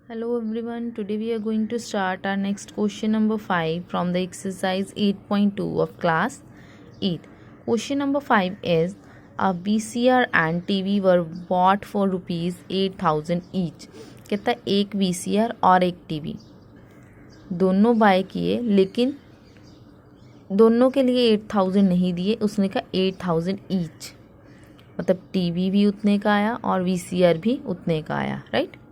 Hello everyone, today we are going to start our next question number 5 from the exercise 8.2 of class 8. Question number 5 is a VCR and TV were bought for rupees 8,000 each. कहता है एक VCR और एक TV दोनों bye किए, लेकिन दोनों के लिए 8,000 नहीं दिए, उसने कहा 8,000 ईच, मतलब TV भी उतने का आया और VCR भी उतने का आया, right.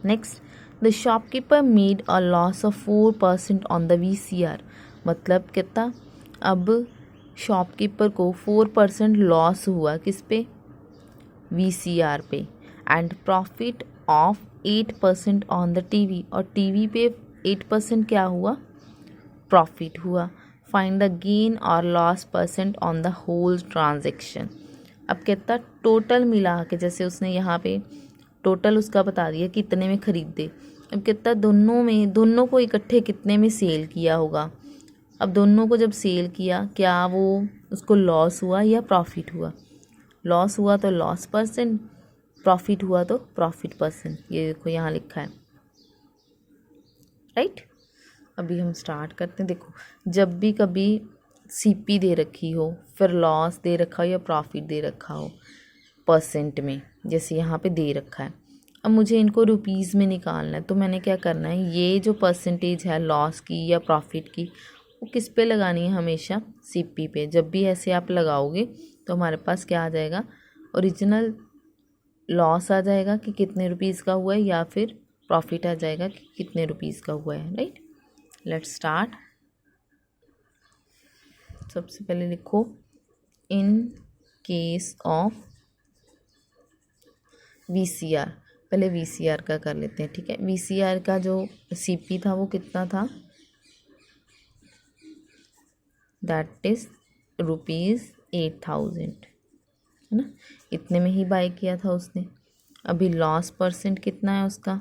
Next, the shopkeeper made a loss of 4% on the VCR, मतलब कितना, अब शॉपकीपर को 4% लॉस हुआ किस पे, VCR पे, and profit of 8% on the TV, और TV पे 8% क्या हुआ, प्रॉफिट हुआ। फाइंड द गेन और loss percent on the whole transaction. अब कहता टोटल मिला के, जैसे उसने यहाँ पे टोटल उसका बता दिया कितने में खरीदे। अब कहता दोनों को इकट्ठे कितने में सेल किया होगा। अब दोनों को जब सेल किया, क्या वो उसको लॉस हुआ या प्रॉफिट हुआ। लॉस हुआ तो लॉस परसेंट, प्रॉफिट हुआ तो प्रॉफिट परसेंट। ये देखो यहाँ लिखा है, राइट। अभी हम स्टार्ट करते हैं। देखो, जब भी कभी CP दे रखी हो, फिर लॉस दे रखा हो या प्रॉफिट दे रखा हो परसेंट में, जैसे यहाँ पे दे रखा है, अब मुझे इनको रुपीज़ में निकालना है, तो मैंने क्या करना है, ये जो परसेंटेज है लॉस की या प्रॉफिट की, वो किस पे लगानी है, हमेशा CP पे। जब भी ऐसे आप लगाओगे तो हमारे पास क्या आ जाएगा, ओरिजिनल लॉस आ जाएगा कि कितने रुपीज़ का हुआ है, या फिर प्रॉफिट आ जाएगा कि कितने रुपीज़ का हुआ है, राइट। Let's start. सबसे पहले लिखो, इन केस ऑफ VCR। पहले VCR का कर लेते हैं, ठीक है। VCR का जो CP था वो कितना था, दैट इज़ ₹8,000, है ना। इतने में ही बाय किया था उसने। अभी लॉस परसेंट कितना है उसका,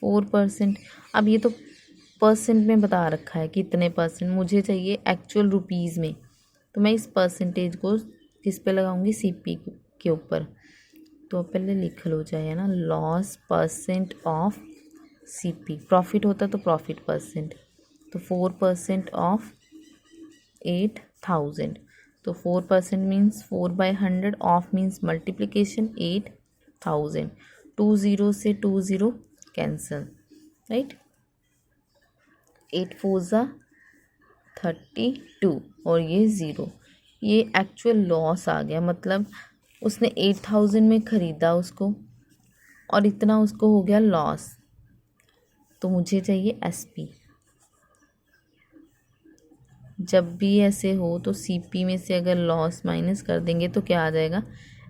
4%। अब ये तो परसेंट में बता रखा है कि इतने परसेंट, मुझे चाहिए एक्चुअल रुपीज़ में, तो मैं इस परसेंटेज को किस पे लगाऊंगी, CP के ऊपर। तो पहले लिख लो चाहे, ना, loss percent of CP। Profit होता तो प्रॉफिट परसेंट, तो 4% ऑफ 8,000, तो 4% मीन्स 4/100, ऑफ मीन्स मल्टीप्लिकेशन 8,000। 2 0 से 2 0 कैंसल, राइट। 8 4 ज़ा 32 और ये 0, ये एक्चुअल लॉस आ गया। मतलब उसने 8,000 में ख़रीदा उसको और इतना उसको हो गया लॉस, तो मुझे चाहिए SP। जब भी ऐसे हो तो CP में से अगर लॉस माइनस कर देंगे तो क्या आ जाएगा,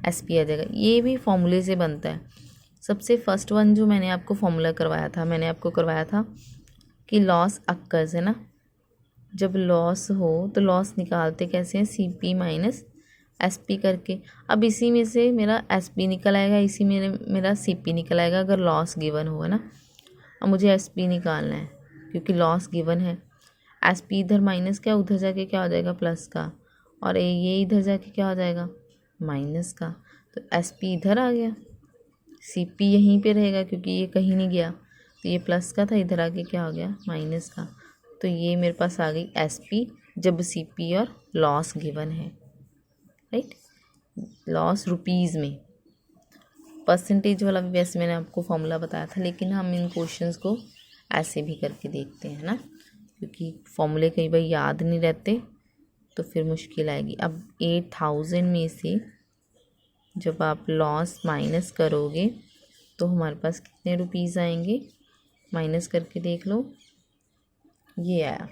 SP आ जाएगा। ये भी फॉर्मूले से बनता है। सबसे फर्स्ट वन जो मैंने आपको फॉर्मूला करवाया था, मैंने आपको करवाया था कि लॉस अक्कर्स, है ना। जब लॉस हो तो लॉस निकालते कैसे हैं, CP माइनस SP करके। अब इसी में से मेरा SP निकल आएगा, इसी में मेरा CP निकल आएगा अगर लॉस गिवन हो, है ना। अब मुझे SP निकालना है क्योंकि लॉस गिवन है। SP इधर माइनस का, उधर जाके क्या हो जाएगा, प्लस का, और ये इधर जाके क्या हो जाएगा, माइनस का। तो SP इधर आ गया, CP यहीं पे रहेगा क्योंकि ये कहीं नहीं गया। तो ये प्लस का था, इधर आके क्या हो गया, माइनस का। तो ये मेरे पास आ गई SP जब CP और लॉस गिवन है, राइट। लॉस रुपीज़ में। परसेंटेज वाला भी वैसे मैंने आपको फॉर्मूला बताया था, लेकिन हम इन क्वेश्चंस को ऐसे भी करके देखते हैं ना, क्योंकि फॉर्मूले कई बार याद नहीं रहते तो फिर मुश्किल आएगी। अब 8,000 में से जब आप लॉस माइनस करोगे तो हमारे पास कितने रुपीज़ आएंगे, माइनस करके देख लो, ये आया,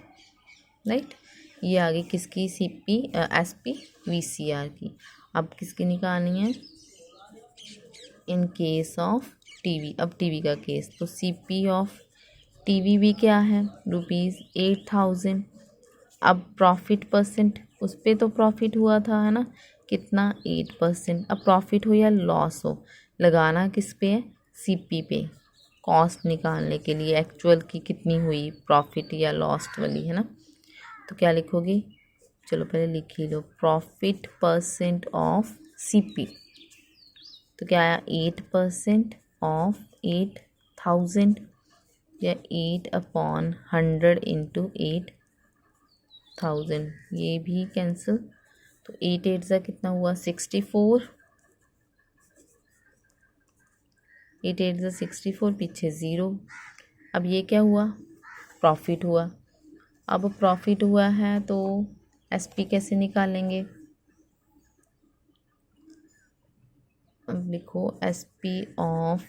राइट। ये आ गई किसकी, SP VCR की। अब किसकी निकालनी है, इन केस ऑफ TV। अब TV का केस, तो CP ऑफ TV भी क्या है, ₹8,000। अब प्रॉफिट परसेंट, उस पर तो प्रॉफिट हुआ था, है ना, कितना, 8%। अब प्रॉफिट हो या लॉस हो, लगाना किस पे है, CP पे, कॉस्ट निकालने के लिए एक्चुअल की कितनी हुई, प्रॉफिट या लॉस्ट वाली, है ना। तो क्या लिखोगे, चलो पहले लिख ही लो, प्रॉफिट परसेंट ऑफ CP। तो क्या आया, 8%। ऑफ 8,000 या 8/100 इंटू 8,000, ये भी कैंसिल। तो 8 सा कितना हुआ 64, 8 सा 64, पीछे 0। अब ये क्या हुआ, प्रॉफिट हुआ। अब प्रॉफिट हुआ है तो एसपी कैसे निकालेंगे, अब लिखो एसपी ऑफ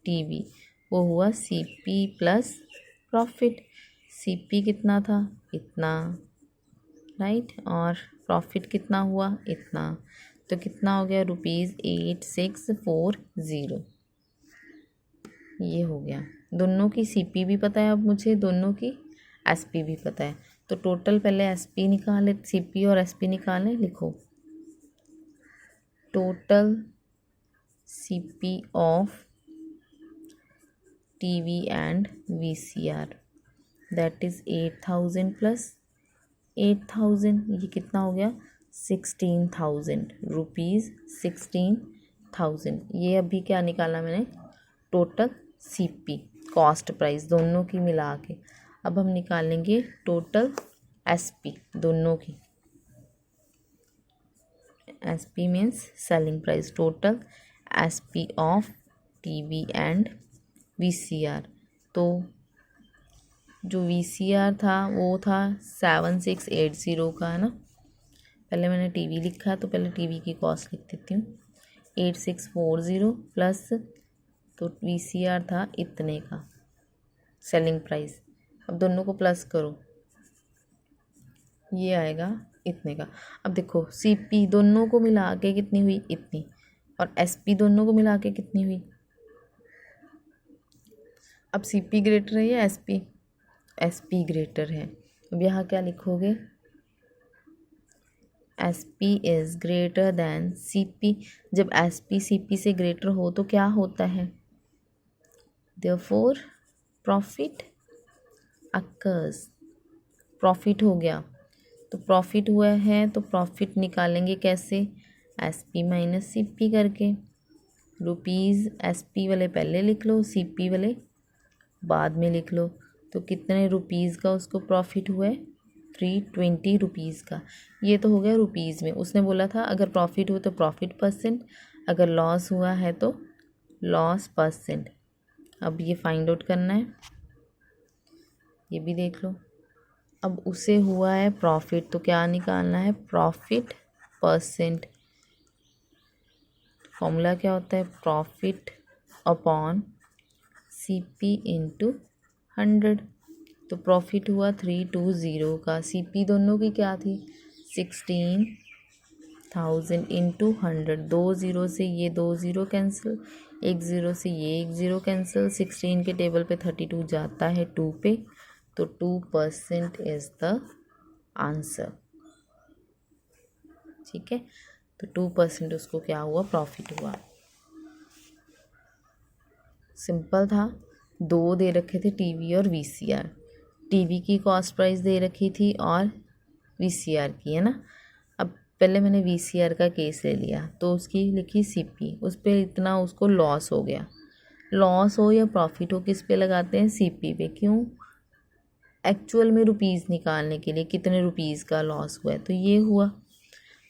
टीवी, वो हुआ सीपी प्लस प्रॉफिट। सीपी कितना था, इतना, राइट, और प्रॉफिट कितना हुआ, इतना। तो कितना हो गया, ₹8640। ये हो गया। दोनों की सीपी भी पता है अब मुझे, दोनों की एसपी भी पता है। तो टोटल पहले एसपी निकाले, सीपी और एसपी निकालें। लिखो total CP of TV and VCR that is 8,000 plus 8,000, ये कितना हो गया 16,000 रुपीज़, 16,000। ये अभी क्या निकाला मैंने, टोटल सीपी कॉस्ट प्राइस दोनों की मिला के। अब हम निकालेंगे टोटल एसपी दोनों की। SP means selling price, total SP of TV and VCR. तो जो वीसीआर था वो था 7680 का, है ना। पहले मैंने टीवी लिखा है तो पहले टीवी की कॉस्ट लिख देती हूँ, 8640 प्लस, तो वीसीआर था इतने का सेलिंग प्राइस। अब दोनों को प्लस करो, ये आएगा इतने का। अब देखो सीपी दोनों को मिला के कितनी हुई, इतनी, और एसपी दोनों को मिला के कितनी हुई। अब सीपी ग्रेटर है या एसपी, एसपी ग्रेटर है। अब यहाँ क्या लिखोगे, SP is greater than CP. जब एसपी सीपी से ग्रेटर हो तो क्या होता है, देयरफॉर प्रॉफिट अकर्स, प्रॉफिट हो गया। तो प्रॉफिट हुआ है तो प्रॉफिट निकालेंगे कैसे, एसपी माइनस सीपी करके। रुपीज़ एसपी वाले पहले लिख लो, सीपी वाले बाद में लिख लो। तो कितने रुपीज़ का उसको प्रॉफिट हुआ है, 320 रुपीज़ का। ये तो हो गया रुपीज़ में। उसने बोला था अगर प्रॉफिट हो तो प्रॉफिट %, अगर लॉस हुआ है तो लॉस %। अब ये फाइंड आउट करना है, ये भी देख लो। अब उसे हुआ है प्रॉफिट तो क्या निकालना है, प्रॉफिट %। फॉर्मूला क्या होता है, प्रॉफिट अपॉन सीपी इंटू 100। तो प्रॉफिट हुआ 320 का, सीपी दोनों की क्या थी 16,000 इंटू 100। 2 ज़ीरो से ये 2 ज़ीरो कैंसिल, 1 ज़ीरो से ये 1 ज़ीरो कैंसिल। 16 के टेबल पे 32 जाता है 2 पे, तो 2% इज़ द आंसर। ठीक है, तो 2% उसको क्या हुआ, प्रॉफिट हुआ। सिंपल था। दो दे रखे थे टीवी और वीसीआर, टीवी की कॉस्ट प्राइस दे रखी थी और वीसीआर की, है ना। अब पहले मैंने वीसीआर का केस ले लिया तो उसकी लिखी सीपी, उस पर इतना उसको लॉस हो गया। लॉस हो या प्रॉफिट हो किस पे लगाते हैं, सीपी पे। क्यों, एक्चुअल में रुपीज़ निकालने के लिए कितने रुपीज़ का लॉस हुआ है, तो ये हुआ।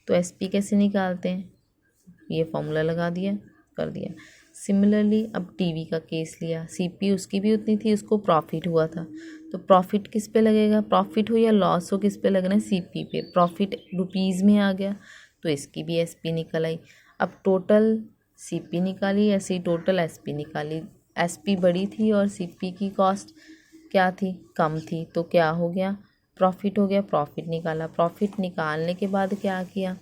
तो एसपी कैसे निकालते हैं, ये फॉर्मूला लगा दिया, कर दिया। सिमिलरली अब टीवी का केस लिया, सीपी उसकी भी उतनी थी, उसको प्रॉफिट हुआ था, तो प्रॉफिट किस पे लगेगा, प्रॉफिट हो या लॉस हो किस पे लगना है, सीपी पे। प्रॉफिट रुपीज़ में आ गया तो इसकी भी एसपी निकल आई। अब टोटल सीपी निकाली, ऐसे ही टोटल एसपी निकाली। एसपी बड़ी थी और सीपी की कॉस्ट क्या थी, कम थी, तो क्या हो गया, प्रॉफिट हो गया। प्रॉफिट निकाला, प्रॉफिट निकालने के बाद क्या किया,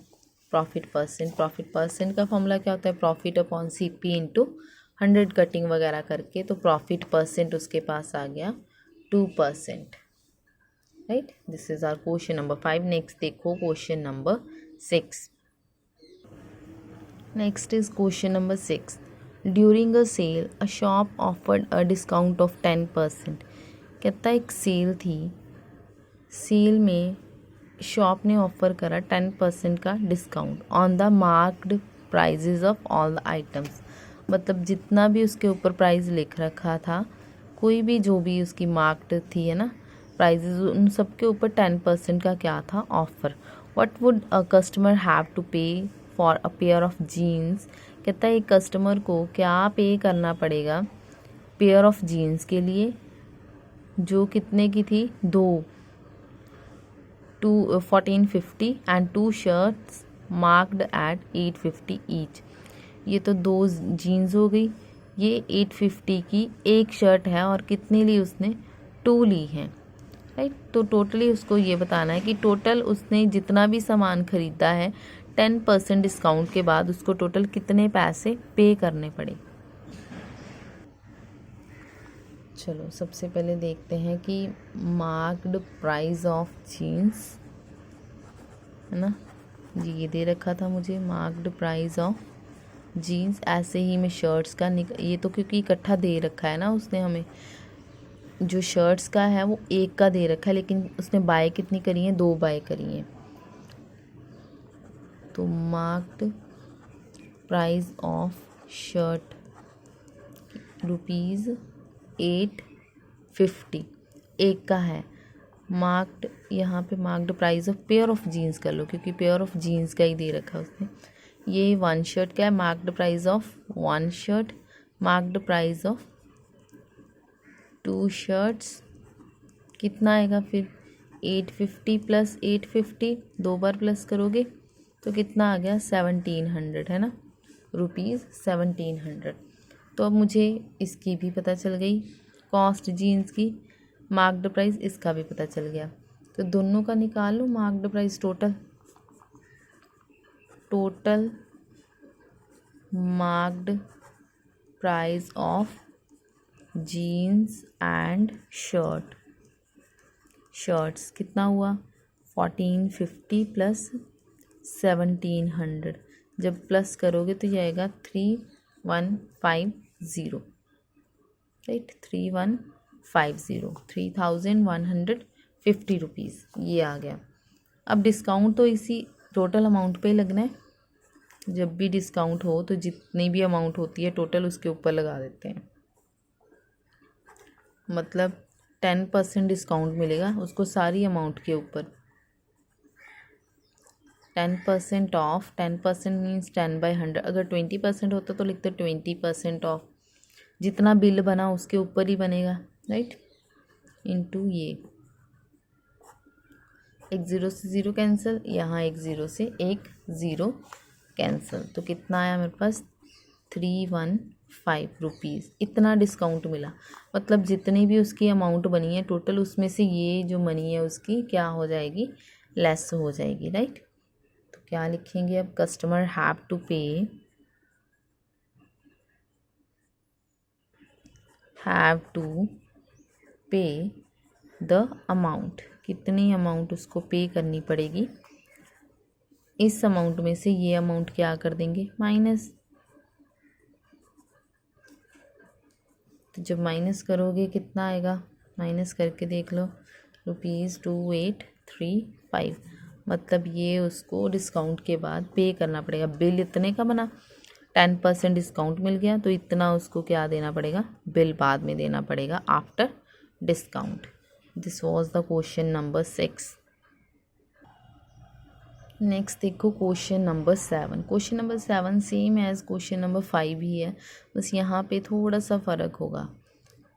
प्रॉफिट %। प्रॉफिट % का फॉर्मूला क्या होता है, profit upon CP into 100 cutting वगैरह करके, तो प्रॉफिट % उसके पास आ गया 2%। Right, this is our question number 5। Next देखो question number 6। Next is question number 6। During a sale a shop offered a discount of 10%। कहता एक सेल थी, सेल में शॉप ने ऑफ़र करा 10% का discount on the marked prizes of all the items. मतलब जितना भी उसके ऊपर प्राइस लिख रखा था, कोई भी जो भी उसकी मार्क्ड थी है ना प्राइजेज, उन सब के ऊपर 10% का क्या था offer. What would a customer have to pay for a pair of jeans. कहता है एक कस्टमर को क्या पे करना पड़ेगा पेयर ऑफ जीन्स के लिए, जो कितने की थी, 1450 and 2 shirts marked at 850 each. ये तो 2 जीन्स हो गई, ये 850 की एक शर्ट है और कितनी ली उसने, 2 ली हैं, राइट। तो टोटली उसको ये बताना है कि टोटल उसने जितना भी सामान खरीदा है 10% डिस्काउंट के बाद उसको टोटल कितने पैसे पे करने पड़े। चलो सबसे पहले देखते हैं कि मार्क्ड प्राइस ऑफ जीन्स है ना जी, ये दे रखा था मुझे मार्क्ड प्राइस ऑफ जीन्स। ऐसे ही मैं शर्ट्स का ये तो क्योंकि इकट्ठा दे रखा है ना उसने हमें, जो शर्ट्स का है वो एक का दे रखा है, लेकिन उसने बाय कितनी करी है, 2 बाय करी हैं। तो मार्क्ड प्राइस ऑफ शर्ट ₹850 एक का है। मार्क्ड यहाँ पे marked price of pair of jeans कर लो, क्योंकि पेयर ऑफ जीन्स का ही दे रखा है उसने। ये 1 शर्ट का है, marked price of 1 shirt, marked price of 2 shirts कितना आएगा फिर 850 प्लस 850, 2 बार प्लस करोगे तो कितना आ गया 1700 है ना, ₹1700। तो अब मुझे इसकी भी पता चल गई कॉस्ट जीन्स की, मार्क्ड प्राइस इसका भी पता चल गया। तो दोनों का निकाल लो marked price total marked price of jeans and shirts कितना हुआ 1450 प्लस 1700। जब प्लस करोगे तो ये आएगा 3150, राइट, 3150 रुपीज़ ये आ गया। अब डिस्काउंट तो इसी टोटल अमाउंट पे लगना है। जब भी डिस्काउंट हो तो जितनी भी अमाउंट होती है टोटल उसके ऊपर लगा देते हैं, मतलब 10% डिस्काउंट मिलेगा उसको सारी अमाउंट के ऊपर। 10% ऑफ, 10% मीन्स 10/100। अगर 20% होता तो लिखते 20% ऑफ, जितना बिल बना उसके ऊपर ही बनेगा, राइट, इनटू ये। एक 0 से 0 कैंसिल, यहाँ एक 0 से एक 0 कैंसिल, तो कितना आया मेरे पास 315 रुपीज़। इतना डिस्काउंट मिला, मतलब जितनी भी उसकी अमाउंट बनी है टोटल उसमें से ये जो मनी है उसकी क्या हो जाएगी, लेस हो जाएगी, राइट। तो क्या लिखेंगे अब, कस्टमर हैव टू पे द अमाउंट, कितनी अमाउंट उसको पे करनी पड़ेगी। इस अमाउंट में से ये अमाउंट क्या कर देंगे, माइनस। तो जब माइनस करोगे कितना आएगा, माइनस करके देख लो, ₹2835। मतलब ये उसको डिस्काउंट के बाद पे करना पड़ेगा। बिल इतने का बना, 10% डिस्काउंट मिल गया तो इतना उसको क्या देना पड़ेगा, बिल बाद में देना पड़ेगा after discount. This was the question number 6। Next देखो question number 7। Question number 7 same as question number 5 ही है, बस यहाँ पे थोड़ा सा फ़र्क होगा।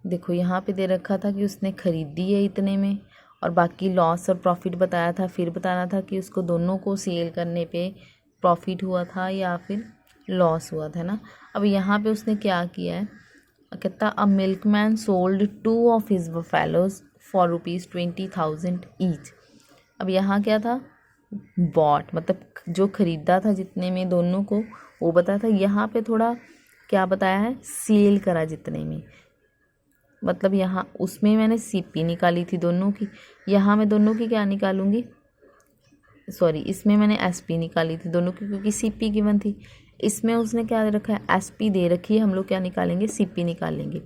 देखो यहाँ पे दे रखा था कि उसने ख़रीदी है इतने में, और बाकी लॉस और प्रॉफिट बताया था, फिर बताना था कि उसको दोनों को सेल करने पे प्रॉफिट हुआ था या फिर लॉस हुआ था ना। अब यहाँ पे उसने क्या किया है, कहता a milkman sold 2 of his buffaloes for ₹20,000 each. अब यहाँ क्या था, बॉट, मतलब जो ख़रीदा था जितने में दोनों को वो बताया था। यहाँ पे थोड़ा क्या बताया है, सेल करा जितने में, मतलब यहाँ उसमें मैंने सीपी निकाली थी दोनों की, यहाँ मैं दोनों की क्या निकालूंगी, सॉरी इसमें मैंने एसपी निकाली थी दोनों की क्योंकि सीपी गिवन थी। इसमें उसने क्या दे रखा है, एसपी दे रखी है, हम लोग क्या निकालेंगे, सीपी निकालेंगे,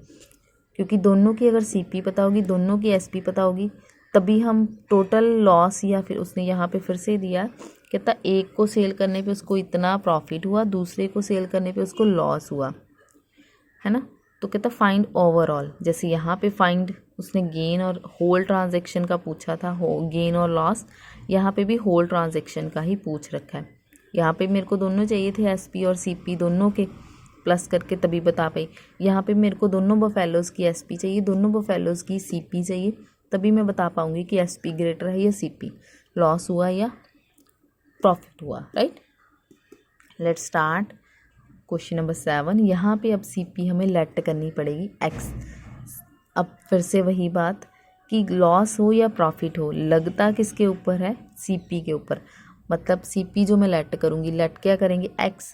क्योंकि दोनों की अगर सीपी पता होगी, दोनों की एसपी पता होगी, तभी हम टोटल लॉस, या फिर उसने यहाँ पे फिर से दिया, कहता एक को सेल करने पे उसको इतना प्रॉफिट हुआ, दूसरे को सेल करने पे उसको लॉस हुआ, है ना। तो कहता फाइंड ओवरऑल, जैसे यहाँ पे फाइंड उसने गेन और होल ट्रांजैक्शन का पूछा था, हो गेन और लॉस, यहाँ पे भी होल ट्रांजैक्शन का ही पूछ रखा है। यहाँ पे मेरे को दोनों चाहिए थे, एसपी और सीपी दोनों के प्लस करके तभी बता पाई। यहाँ पे मेरे को दोनों बफेलोज़ की एसपी चाहिए, दोनों बफेलोज़ की सीपी चाहिए, तभी मैं बता पाऊँगी कि एसपी ग्रेटर है या सीपी, लॉस हुआ या प्रॉफिट हुआ, right. Let's start question number 7। यहाँ पे अब सीपी हमें लेट करनी पड़ेगी एक्स। अब फिर से वही बात कि लॉस हो या प्रॉफिट हो, लगता किसके ऊपर है, सीपी के ऊपर। मतलब सीपी जो मैं लेट करूँगी, लेट क्या करेंगे, एक्स।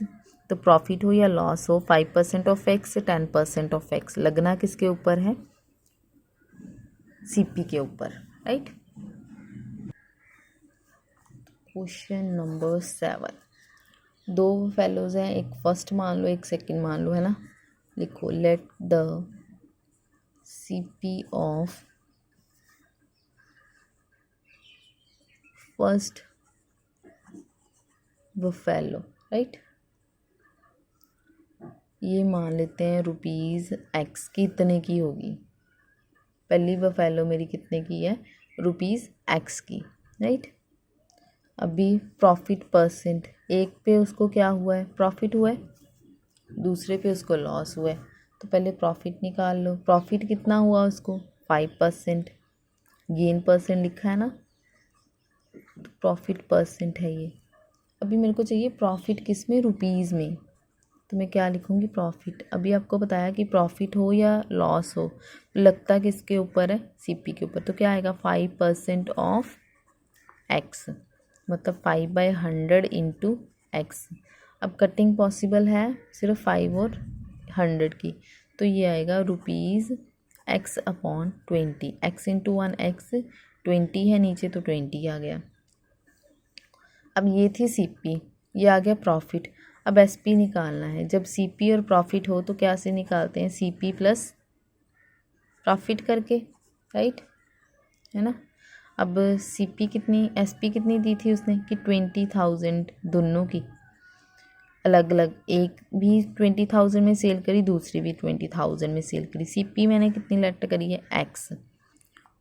तो प्रॉफिट हो या लॉस हो, 5% ऑफ एक्स, 10% ऑफ एक्स, लगना किसके ऊपर है, सीपी के ऊपर, राइट। क्वेश्चन नंबर 7, दो फेलोज हैं, एक फर्स्ट मान लो एक सेकंड मान लो, है ना। लिखो let the CP of first buffalo, right. ये मान लेते हैं रुपीज़ एक्स कितने की होगी, पहली बफेलो मेरी कितने की है, रुपीज़ एक्स की, राइट। अभी प्रॉफिट परसेंट, एक पे उसको क्या हुआ है, प्रॉफिट हुआ है, दूसरे पे उसको लॉस हुआ है। तो पहले प्रॉफिट निकाल लो, प्रॉफिट कितना हुआ उसको, 5%, गेन परसेंट लिखा है ना, तो प्रॉफिट परसेंट है ये। अभी मेरे को चाहिए प्रॉफिट किस में, रुपीज़ में, तो मैं क्या लिखूँगी, प्रॉफिट। अभी आपको बताया कि प्रॉफिट हो या लॉस हो, लगता किसके ऊपर है, सीपी के ऊपर। तो क्या आएगा, 5% ऑफ एक्स, मतलब 5/100 इंटू एक्स। अब कटिंग पॉसिबल है सिर्फ 5 और 100 की, तो ये आएगा rupees x upon 20, x into 1 x, 20 है नीचे तो 20 आ गया। अब ये थी सीपी, ये आ गया प्रॉफिट। अब एसपी निकालना है, जब सीपी और प्रॉफिट हो तो क्या से निकालते हैं, सीपी प्लस प्रॉफिट करके, राइट, है ना। अब सीपी कितनी, एसपी कितनी दी थी उसने कि 20,000, दोनों की अलग अलग, एक भी 20,000 में सेल करी, दूसरी भी 20,000 में सेल करी। सीपी मैंने कितनी लेट करी है, एक्स,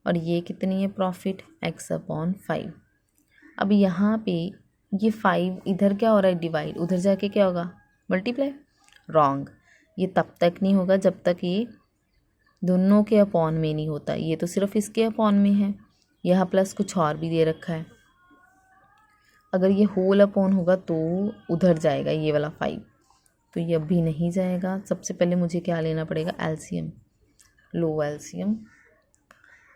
और ये कितनी है प्रॉफिट, एक्स अपॉन 5। अब यहाँ पे ये 5 इधर क्या हो रहा है, डिवाइड, उधर जाके क्या होगा, मल्टीप्लाई, रॉन्ग। ये तब तक नहीं होगा जब तक ये दोनों के अपॉन में नहीं होता, ये तो सिर्फ इसके अपॉन में है, यहाँ प्लस कुछ और भी दे रखा है। अगर ये होल अपॉन होगा तो उधर जाएगा ये वाला 5, तो ये अभी नहीं जाएगा। सबसे पहले मुझे क्या लेना पड़ेगा, एलसीएम, लो एलसीएम।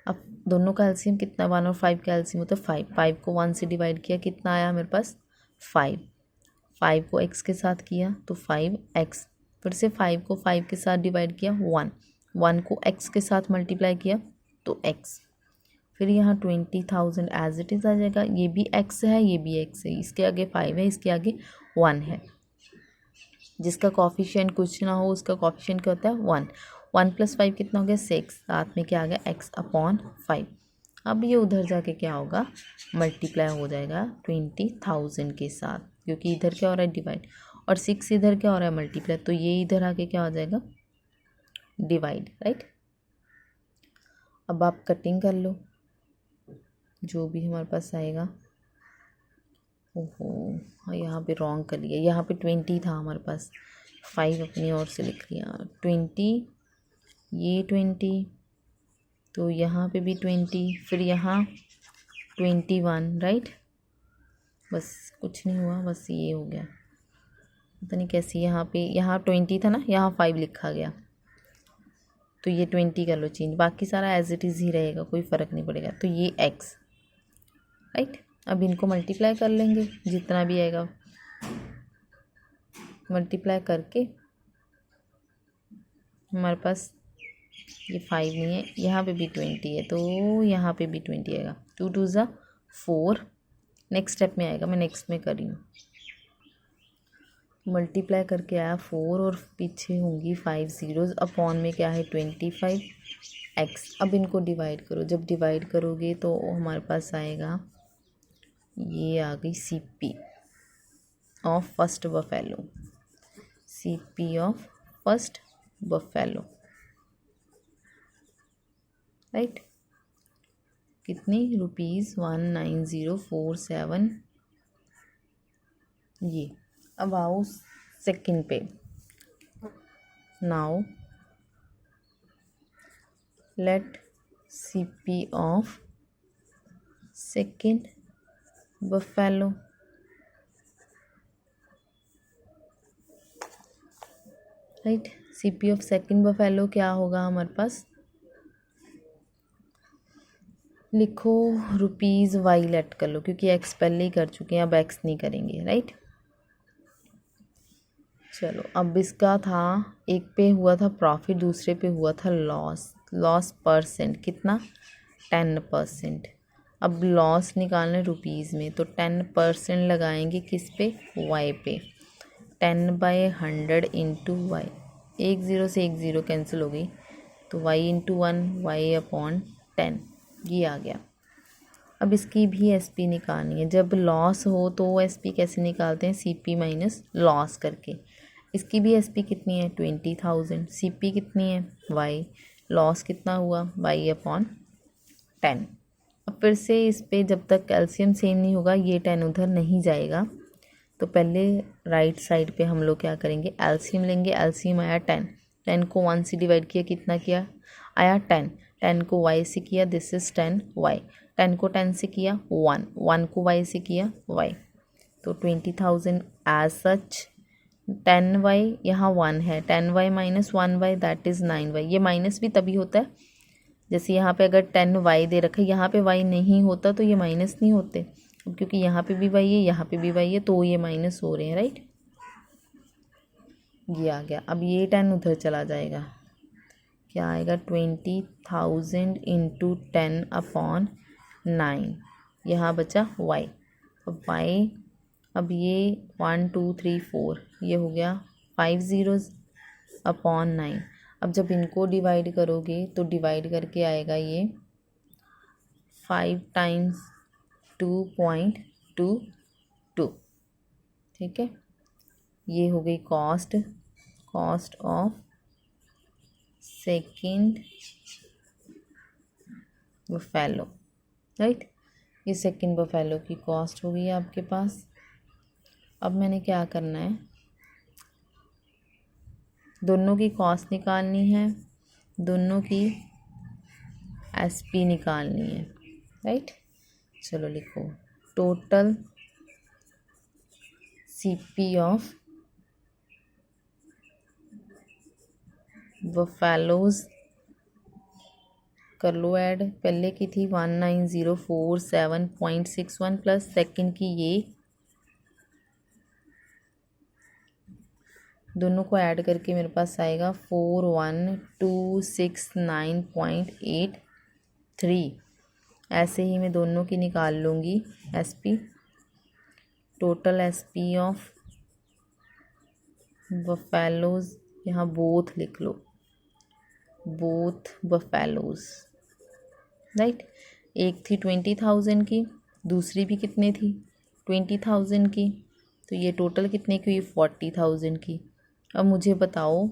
अब दोनों का एलसीएम कितना, 1 और 5 का एलसीएम होता है 5, 5 को 1 से डिवाइड किया, कितना आया मेरे पास 5, 5 को x के साथ किया तो 5x, फिर से 5 को 5 के साथ डिवाइड किया 1, 1 को x के साथ मल्टीप्लाई किया तो x, फिर यहाँ 20,000 एज इट इज़ आ जाएगा। ये भी x है, ये भी x है, इसके आगे 5 है, इसके आगे 1 है। जिसका कॉफिशिएंट कुछ ना हो उसका कॉफिशिएंट क्या होता है, 1, 1 + 5 कितना हो गया, 6, साथ में क्या आ गया, x अपॉन 5। अब ये उधर जाके क्या होगा, मल्टीप्लाई हो जाएगा 20,000 के साथ, क्योंकि इधर क्या हो रहा है, डिवाइड, और 6 इधर क्या हो रहा है, मल्टीप्लाई, तो ये इधर आके क्या हो जाएगा, डिवाइड, राइट। अब आप कटिंग कर लो, जो भी हमारे पास आएगा। ओहो, यहाँ पे रॉन्ग कर लिया, यहाँ पे 20 था हमारे पास, 5 अपनी ओर से लिख लिया, 20, ये 20, तो यहाँ पे भी 20, फिर यहाँ 21, राइट। बस कुछ नहीं हुआ, बस ये हो गया, पता नहीं कैसे, यहाँ पे यहाँ 20 था ना, यहाँ 5 लिखा गया, तो ये 20 कर लो चेंज, बाकी सारा एज इट इज़ ही रहेगा, कोई फ़र्क नहीं पड़ेगा। तो ये x, राइट। अब इनको मल्टीप्लाई कर लेंगे, जितना भी आएगा मल्टीप्लाई करके हमारे पास ये 5 नहीं है, यहाँ पे भी 20 है, तो यहाँ पे भी 20 आएगा, 2 2 ज़ा 4, नेक्स्ट स्टेप में आएगा, मैं नेक्स्ट में कर रही हूँ। मल्टीप्लाई करके आया 4 और पीछे होंगी 5 ज़ीरोज़, अपॉन में क्या है 25x। अब इनको डिवाइड करो, जब डिवाइड करोगे तो हमारे पास आएगा, ये आ गई CP of first buffalo, CP of first buffalo, right. कितनी ₹19,047 ये। अब आओ सेकंड पे। Now let CP of second buffalo, right. CP of second buffalo क्या होगा हमारे पास, लिखो ₹y लेट कर लो, क्योंकि x पहले ही कर चुके हैं, अब x नहीं करेंगे, राइट। चलो, अब इसका था, एक पे हुआ था प्रॉफिट, दूसरे पे हुआ था लॉस परसेंट कितना, 10%। अब लॉस निकालना रुपीज़ में, तो 10% लगाएंगे किस पे, y पे। 10/100 इंटू वाई, 10 से 10 कैंसिल हो गई, तो y इंटू 1 y/10 ये आ गया। अब इसकी भी SP निकालनी है। जब लॉस हो तो SP कैसे निकालते हैं, CP माइनस लॉस करके। इसकी भी SP कितनी है, 20,000। CP कितनी है, y, लॉस कितना हुआ, y/10। अब फिर से इस पे जब तक कैल्शियम सेम नहीं होगा, ये 10 उधर नहीं जाएगा, तो पहले राइट साइड पे हम लोग क्या करेंगे, एलसीएम लेंगे। एलसीएम आया 10 को 1 से डिवाइड किया, कितना किया, आया 10 को y से किया, दिस इज 10y। 10 को 10 से किया 1 को y से किया y, तो 20,000 एज सच। 10y यहाँ 1 है, 10y minus 1y that is 9y। ये माइनस भी तभी होता है, जैसे यहाँ पे अगर 10y दे रखा है, यहाँ पे y नहीं होता तो ये माइनस नहीं होते, क्योंकि यहाँ पे भी y है, यहाँ पे भी y है, तो ये माइनस हो रहे हैं, राइट। ये आ गया। अब ये 10 उधर चला जाएगा, क्या आएगा, 20,000 इंटू 10/9। यहाँ बचा y। अब y, अब ये 1 2 3 4 ये हो गया 5 0/9। अब जब इनको डिवाइड करोगे तो डिवाइड करके आएगा ये 5 टाइम्स 2.22, ठीक है। ये हो गई cost of second buffalo, right. ये सेकंड बफेलो की कॉस्ट हो गई आपके पास। अब मैंने क्या करना है, दोनों की कॉस्ट निकालनी है, दोनों की SP निकालनी है, राइट। चलो लिखो, टोटल CP ऑफ बफेलोज कर लो ऐड। पहले की थी 19,047.61 प्लस सेकंड की ये, दोनों को ऐड करके मेरे पास आएगा 41,269.83। ऐसे ही मैं दोनों की निकाल लूँगी SP। Total SP of buffaloes, यहाँ बोथ लिख लो, बोथ बफेलोज, राइट। एक थी 20,000 की, दूसरी भी कितने थी, 20,000 की, तो ये टोटल कितने की हुई, 40,000 की। अब मुझे बताओ,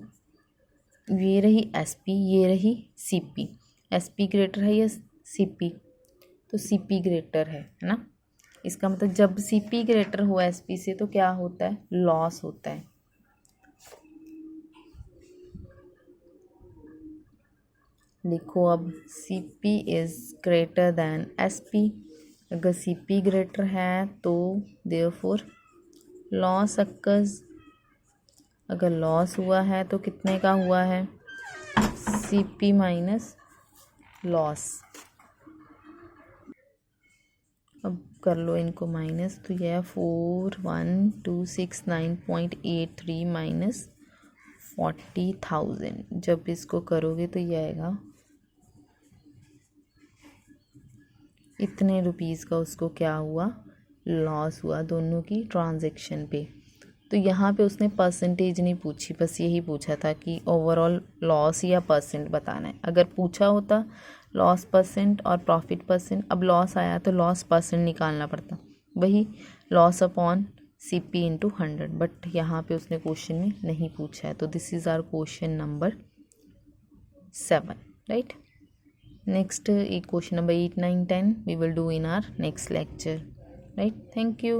ये रही SP, ये रही CP। SP ग्रेटर है या CP, तो CP ग्रेटर है ना। इसका मतलब जब CP ग्रेटर हो SP से तो क्या होता है, लॉस होता है। लिखो अब, CP is greater than SP। अगर CP ग्रेटर है तो देयरफॉर लॉस अक्कर्स। अगर लॉस हुआ है तो कितने का हुआ है, CP माइनस लॉस। अब कर लो इनको माइनस, तो यह 41,269.83 माइनस 40,000। जब इसको करोगे तो ये आएगा इतने रुपीज़ का, उसको क्या हुआ, लॉस हुआ दोनों की ट्रांजैक्शन पे। तो यहाँ पे उसने परसेंटेज नहीं पूछी, बस यही पूछा था कि ओवरऑल लॉस या परसेंट बताना है। अगर पूछा होता लॉस परसेंट और प्रॉफिट परसेंट, अब लॉस आया तो लॉस परसेंट निकालना पड़ता, वही loss upon CP into 100, but यहाँ पे उसने क्वेश्चन में नहीं पूछा है, तो this is our question number 7, right. Next question number 8, 9, 10 we will do in our next lecture, right? Thank you.